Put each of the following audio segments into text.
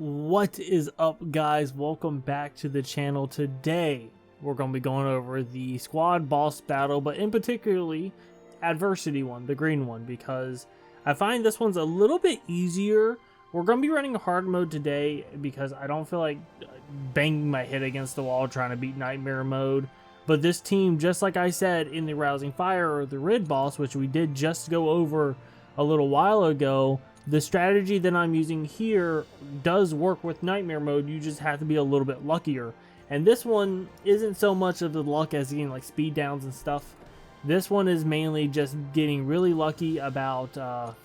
What is up, guys? Welcome back to the channel. Today we're going to be going over the squad boss battle, but in particularly Adversity one, the green one, because I find this one's a little bit easier. We're going to be running hard mode today because I don't feel like banging my head against the wall trying to beat nightmare mode. But this team, just like I said in the Rousing Fire or the Rid boss, which we did just go over a little while ago, the strategy that I'm using here does work with nightmare mode. You just have to be a little bit luckier. And this one isn't so much of the luck as getting like speed downs and stuff. This one is mainly just getting really lucky about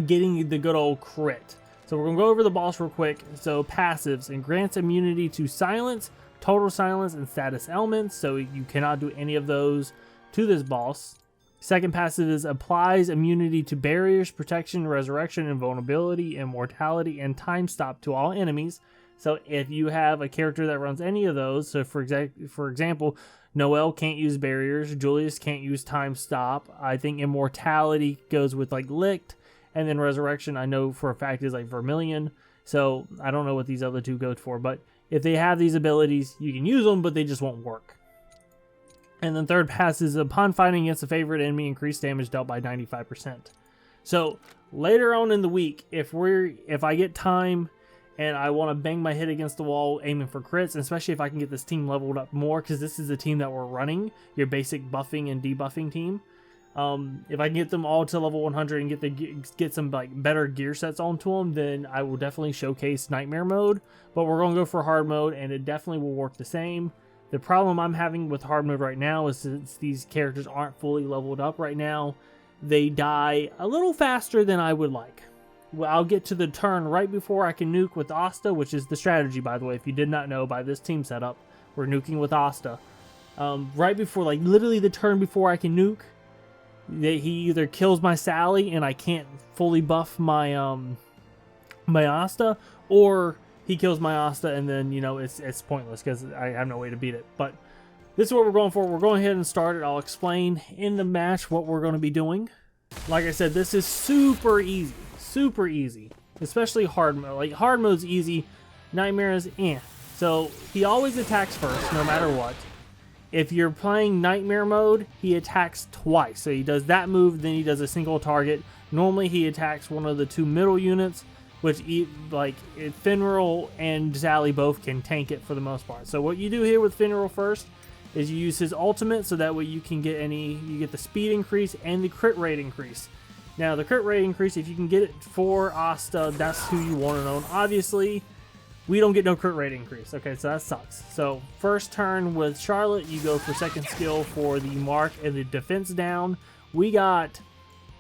getting the good old crit. So we're going to go over the boss real quick. So passives: and grants immunity to silence, total silence, and status elements. So you cannot do any of those to this boss. Second passive is applies immunity to barriers, protection, resurrection, invulnerability, immortality, and time stop to all enemies. So if you have a character that runs any of those, so for example, Noel can't use barriers, Julius can't use time stop. I think immortality goes with like licked, and then resurrection I know for a fact is like Vermilion. So I don't know what these other two go for, but if they have these abilities, you can use them, but they just won't work. And then third pass is upon fighting against a favorite enemy, increase damage dealt by 95%. So later on in the week, if I get time and I want to bang my head against the wall aiming for crits, and especially if I can get this team leveled up more, because this is the team that we're running, your basic buffing and debuffing team. If I can get them all to level 100 and get some like better gear sets onto them, then I will definitely showcase nightmare mode. But we're going to go for hard mode, and it definitely will work the same. The problem I'm having with hard mode right now is since these characters aren't fully leveled up right now, they die a little faster than I would like. Well, I'll get to the turn right before I can nuke with Asta, which is the strategy, by the way. If you did not know, by this team setup, we're nuking with Asta. Right before, like literally the turn before I can nuke, he either kills my Sally and I can't fully buff my my Asta, or he kills my Asta and then, you know, it's pointless because I have no way to beat it. But this is what we're going for. We're going ahead and start it. I'll explain in the match what we're going to be doing. Like I said, this is super easy. Super easy. Especially hard mode. Like, hard mode's easy. Nightmare is eh. So, he always attacks first, no matter what. If you're playing nightmare mode, he attacks twice. So, he does that move, then he does a single target. Normally, he attacks one of the two middle units, which, like, Finral and Sally both can tank it for the most part. So what you do here with Finral first is you use his ultimate, so that way you can get you get the speed increase and the crit rate increase. Now the crit rate increase, if you can get it for Asta, that's who you want to know. Obviously, we don't get no crit rate increase. Okay, so that sucks. So first turn with Charlotte, you go for second skill for the mark and the defense down. We got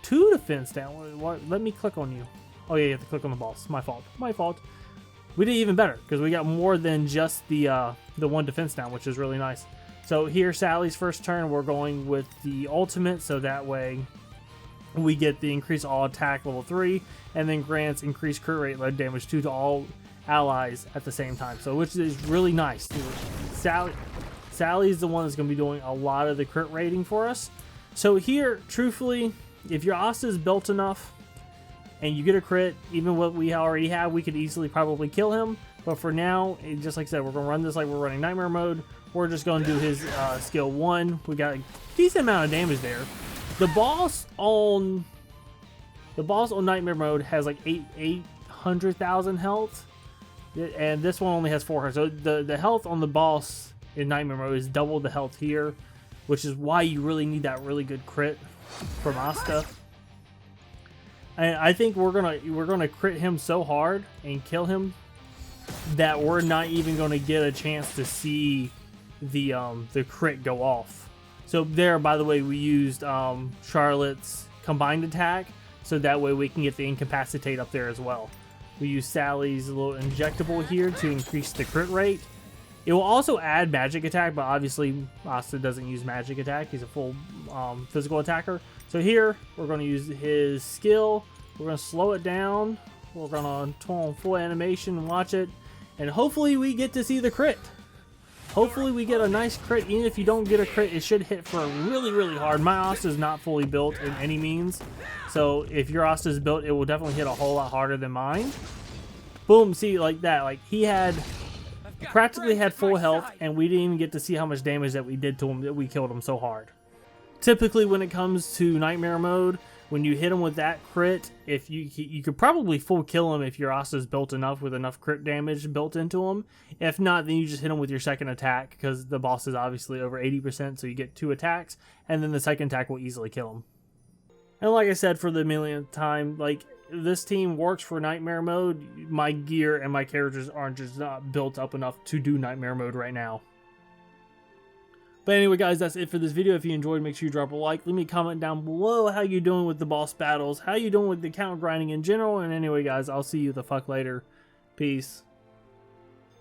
2 defense down. What? Let me click on you. Oh yeah, you have to click on the boss. My fault. My fault. We did even better because we got more than just the 1 defense down, which is really nice. So here, Sally's first turn, we're going with the ultimate, so that way we get the increase all attack level 3, and then grants increased crit rate lead damage 2 to all allies at the same time. So which is really nice. Sally's the one that's going to be doing a lot of the crit rating for us. So here, truthfully, if your Asta is built enough and you get a crit, even what we already have, we could easily probably kill him. But for now, just like I said, we're going to run this like we're running Nightmare mode. We're just going to do his skill 1. We got a decent amount of damage there. The boss on Nightmare mode has like 800,000 health. And this one only has 400. So the health on the boss in Nightmare mode is double the health here, which is why you really need that really good crit from Asta. And I think we're gonna crit him so hard and kill him that we're not even gonna get a chance to see the crit go off. So there, by the way, we used Charlotte's combined attack, so that way we can get the incapacitate up there as well. We use Sally's little injectable here to increase the crit rate. It will also add magic attack, but obviously Asta doesn't use magic attack. He's a full physical attacker. So here, we're going to use his skill. We're going to slow it down. We're going to turn on full animation and watch it. And hopefully we get to see the crit. Hopefully we get a nice crit. Even if you don't get a crit, it should hit for really, really hard. My Asta is not fully built in any means. So if your Asta is built, it will definitely hit a whole lot harder than mine. Boom, see, like that. Like, he had practically had full health, and we didn't even get to see how much damage that we did to him, that we killed him so hard. Typically, when it comes to Nightmare mode, when you hit him with that crit, if you could probably full kill him if your Asa is built enough with enough crit damage built into him. If not, then you just hit him with your second attack, because the boss is obviously over 80%, so you get 2 attacks, and then the second attack will easily kill him. And like I said for the millionth time, like, this team works for Nightmare mode. My gear and my characters aren't just not built up enough to do Nightmare mode right now. But anyway, guys, that's it for this video. If you enjoyed, make sure you drop a like. Leave me a comment down below how you doing with the boss battles, how you doing with the count grinding in general. And anyway, guys, I'll see you the fuck later. Peace.